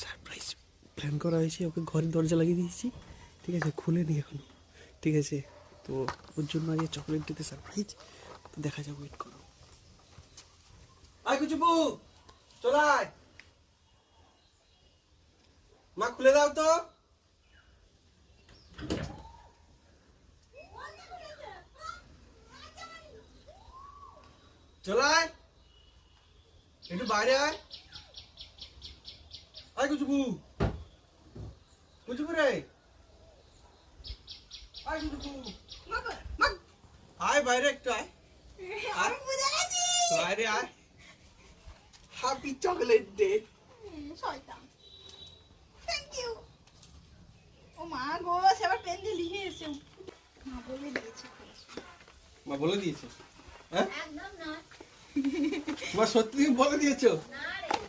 Surprise plan করা হয়েছে, ওকে ঘরের দরজা লাগিয়ে দিয়েছি, ঠিক আছে, খুলেনি এখনো, ঠিক আছে। তো ওর জন্য আজকে চকলেট দিতে সারপ্রাইজ, তো দেখা যাক, ওয়েট করো। আয় কুচুপু, চল আয়, মা খুলে দাও তো। চল আয়, একটু বাইরে আয়। আয় কুচুপু, কুচুপু রে, আয় কুচুপু, আয় বাইরে একটু আয়, বাইরে আয়। Happy chocolate day. শয়তান, থ্যাংক ইউ। ও মা গো, সেবার পেন দিয়ে লিখে এসে মা বলে দিয়েছে। মা বলে দিয়েছে? হ্যাঁ একদম না, মা সত্যি বলে দিয়েছো? না